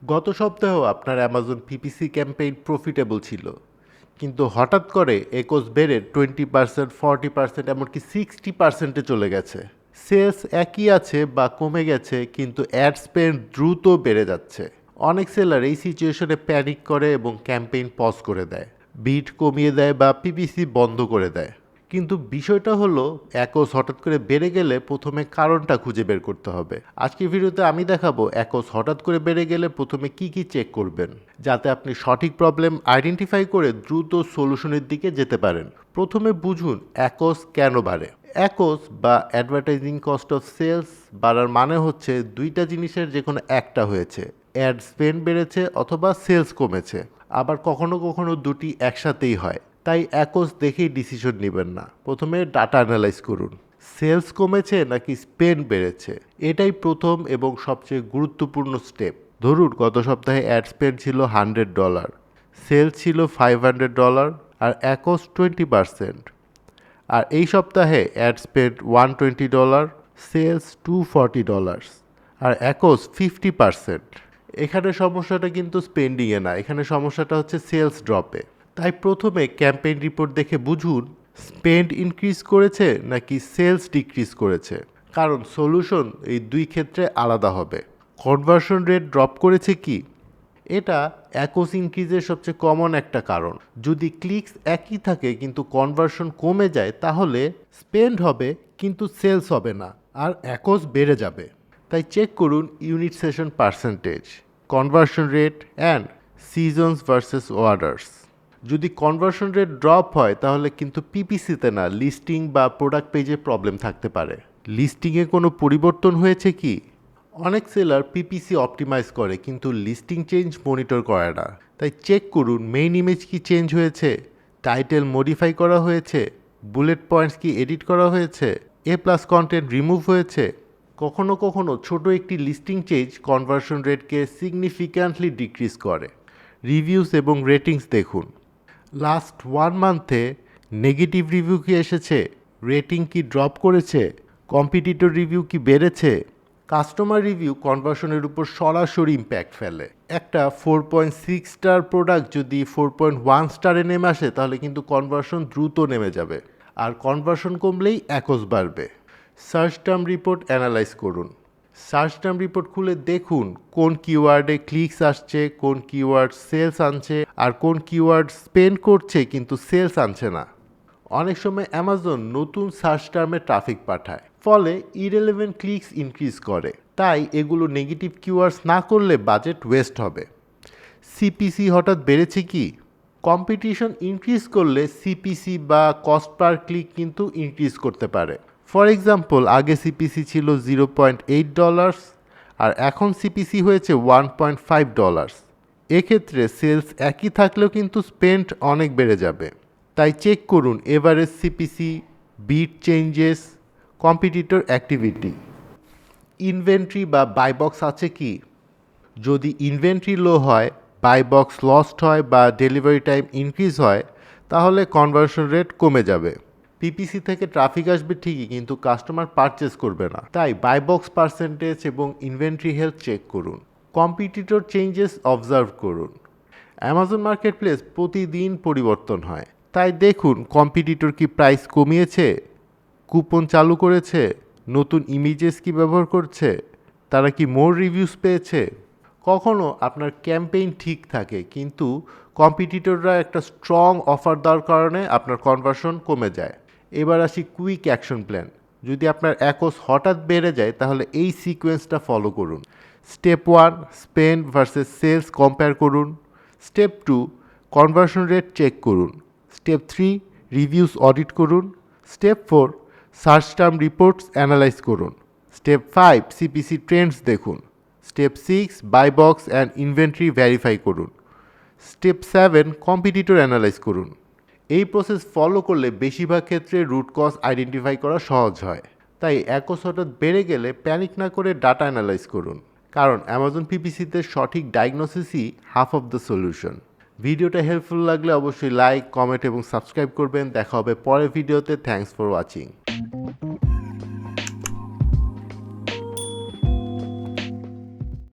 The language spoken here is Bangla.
গত সপ্তাহেও আপনার অ্যামাজন পিপিসি ক্যাম্পেইন প্রফিটেবল ছিল, কিন্তু হঠাৎ করে একোস বেড়ে 20%, 40%, এমনকি 60%-এ চলে গেছে। সেলস একই আছে বা কমে গেছে, কিন্তু অ্যাড স্পেন্ড দ্রুত বেড়ে যাচ্ছে। অনেক সেলার এই সিচুয়েশনে প্যানিক করে এবং ক্যাম্পেইন পজ করে দেয়, বিড কমিয়ে দেয় বা পিপিসি বন্ধ করে দেয়। কিন্তু বিষয়টা হলো, অ্যাকোস হঠাৎ করে বেড়ে গেলে প্রথমে কারণটা খুঁজে বের করতে হবে। আজকের ভিডিওতে আমি দেখাবো অ্যাকোস হঠাৎ করে বেড়ে গেলে প্রথমে কি চেক করবেন, যাতে আপনি সঠিক প্রবলেম আইডেন্টিফাই করে দ্রুত সলিউশনের দিকে যেতে পারেন। প্রথমে বুঝুন অ্যাকোস কেন বাড়ে। অ্যাকোস বা অ্যাডভার্টাইজিং কস্ট অফ সেলস বাড়ার মানে হচ্ছে দুইটা জিনিসের যে কোনো একটা হয়েছে, অ্যাড স্পেন্ড বেড়েছে অথবা সেলস কমেছে। আবার কখনো কখনো দুটি একসাথেই হয়। তাই অ্যাকোস দেখেই ডিসিশন নেবেন না, প্রথমে ডাটা অ্যানালাইজ করুন। সেলস কমেছে নাকি স্পেন্ড বেড়েছে, এটাই প্রথম এবং সবচেয়ে গুরুত্বপূর্ণ স্টেপ। ধরুন গত সপ্তাহে অ্যাড স্পেন্ড ছিল $100, সেলস ছিল $500 আর অ্যাকোস 20%। আর এই সপ্তাহে অ্যাড স্পেন্ড $120, সেলস $240 আর অ্যাকোস 50%। এখানে সমস্যাটা কিন্তু স্পেন্ডিংয়ে না, এখানে সমস্যাটা হচ্ছে সেলস ড্রপে। তাই প্রথমে ক্যাম্পেইন রিপোর্ট দেখে বুঝুন স্পেন্ড ইনক্রিজ করেছে নাকি সেলস ডিক্রিজ করেছে, কারণ সলিউশন এই দুই ক্ষেত্রে আলাদা হবে। কনভার্সন রেট ড্রপ করেছে কি, এটা অ্যাকোস ইনক্রিজের সবচেয়ে কমন একটা কারণ। যদি ক্লিকস একই থাকে কিন্তু কনভার্সন কমে যায়, তাহলে স্পেন্ড হবে কিন্তু সেলস হবে না আর অ্যাকোস বেড়ে যাবে। তাই চেক করুন unit session percentage, conversion rate and seasons versus orders. যদি কনভার্সন রেট ড্রপ হয় তাহলে কিন্তু পিপিসিতে না, লিস্টিং বা প্রোডাক্ট পেজে প্রবলেম থাকতে পারে। লিস্টিংয়ে কোনো পরিবর্তন হয়েছে কি, অনেক সেলার পিপিসি অপটিমাইজ করে কিন্তু লিস্টিং চেঞ্জ মনিটর করে না। তাই চেক করুন মেইন ইমেজ কি চেঞ্জ হয়েছে, টাইটেল মডিফাই করা হয়েছে, বুলেট পয়েন্টস কি এডিট করা হয়েছে, A+ কন্টেন্ট রিমুভ হয়েছে। কখনো কখনো ছোট একটি লিস্টিং চেঞ্জ কনভার্সন রেটকে সিগনিফিক্যান্টলি ডিক্রিজ করে। রিভিউস এবং রেটিংস দেখুন, লাস্ট 1 মান্থে নেগেটিভ রিভিউ কি এসেছে, রেটিং কি ড্রপ করেছে, কম্পিটিটর রিভিউ কি বেড়েছে। কাস্টমার রিভিউ কনভার্সনের উপর সরাসরি ইম্প্যাক্ট ফেলে। একটা 4.6 স্টার প্রোডাক্ট যদি 4.1 স্টারে নেমে আসে, তাহলে কিন্তু কনভার্সন দ্রুত নেমে যাবে, আর কনভার্সন কমলেই অ্যাকোস বাড়বে। সার্চ টার্ম রিপোর্ট অ্যানালাইজ করুন। সার্চ টার্ম রিপোর্ট খুলে দেখুন কোন কিওয়ার্ডে ক্লিকস আসছে, কোন কিওয়ার্ড সেলস আনছে, আর কোন কিওয়ার্ড স্পেন্ড করছে কিন্তু সেলস আনছে না। অনেক সময় অ্যামাজন নতুন সার্চ টার্মে ট্রাফিক পাঠায়, ফলে ইরেলেভেন্ট ক্লিকস ইনক্রিজ করে। তাই এগুলো নেগেটিভ কিওয়ার্ডস না করলে বাজেট ওয়েস্ট হবে। সিপিসি হঠাৎ বেড়েছে কি, কম্পিটিশন ইনক্রিজ করলে সিপিসি বা কস্ট পার ক্লিক কিন্তু ইনক্রিজ করতে পারে। ফর এক্সাম্পল, আগে সিপিসি ছিল $0.8 আর এখন সিপিসি হয়েছে $1.5। এক্ষেত্রে সেলস একই থাকলেও কিন্তু স্পেন্ড অনেক বেড়ে যাবে। তাই চেক করুন average CPC, bid changes, competitor activity, inventory বা বাই বক্স আছে কি। যদি ইনভেন্টরি লো হয়, বাই বক্স লস্ট হয় বা ডেলিভারি টাইম ইনক্রিজ হয়, তাহলে কনভার্সন রেট কমে যাবে। পিপিসি থেকে ট্রাফিক আসবে ঠিকই, কিন্তু কাস্টমার পারচেস করবে না। তাই বাই বক্স পার্সেন্টেজ এবং ইনভেন্টরি হেলথ চেক করুন। কম্পিটিটর চেঞ্জেস অবজার্ভ করুন। অ্যামাজন মার্কেট প্লেস প্রতিদিন পরিবর্তন হয়, তাই দেখুন কম্পিটিটর কি প্রাইস কমিয়েছে, কুপন চালু করেছে, নতুন ইমেজেস কি ব্যবহার করছে, তারা কি মোর রিভিউস পেয়েছে। কখনো আপনার ক্যাম্পেইন ঠিক থাকে কিন্তু কম্পিটিটররা একটা স্ট্রং অফার দেওয়ার কারণে আপনার কনভার্সন কমে যায়। এবার আসি কুইক অ্যাকশন প্ল্যান। যদি আপনার অ্যাকোস হঠাৎ বেড়ে যায়, তাহলে এই সিকোয়েন্সটা ফলো করুন। Step 1, spend versus sales compare করুন। স্টেপ 2, কনভার্সন রেট চেক করুন। স্টেপ 3, রিভিউস অডিট করুন। Step 4, search term reports analyse করুন। স্টেপ 5, সিপিসি ট্রেন্ডস দেখুন। Step 6, buy box and inventory verify করুন। স্টেপ 7, কম্পিটিটর অ্যানালাইজ করুন। এই প্রসেস ফলো করলে বেশিরভাগ ক্ষেত্রে রুট কজ আইডেন্টিফাই করা সহজ হয়। তাই অ্যাকোস হঠাৎ বেড়ে গেলে প্যানিক না করে ডাটা অ্যানালাইজ করুন, কারণ অ্যামাজন পিপিসিতে সঠিক ডায়াগনোসিসই হাফ অফ দ্য সলিউশন। ভিডিওটা হেল্পফুল লাগলে অবশ্যই লাইক, কমেন্ট এবং সাবস্ক্রাইব করবেন। দেখা হবে পরের ভিডিওতে। Thanks for watching.